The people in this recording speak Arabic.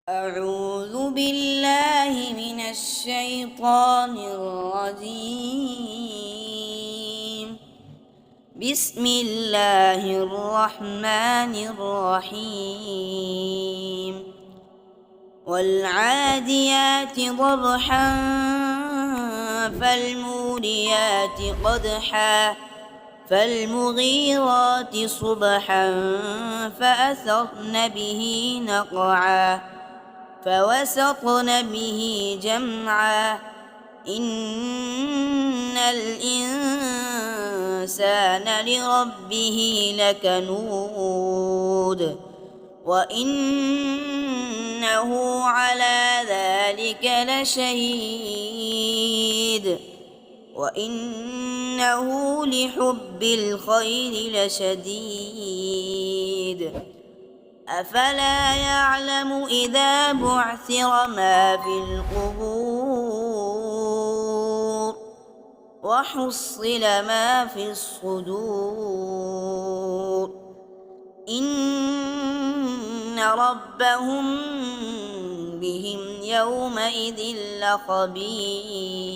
أعوذ بالله من الشيطان الرجيم. بسم الله الرحمن الرحيم. والعاديات ضبحا فالموريات قدحا فالمغيرات صبحا فأثرن به نقعا فوسطن به جمعا إن الإنسان لربه لكنود وإنه على ذلك لشهيد وإنه لحب الخير لشديد أفلا يعلم إذا بعثر ما في القبور وحصل ما في الصدور إن ربهم بهم يومئذ لخبير.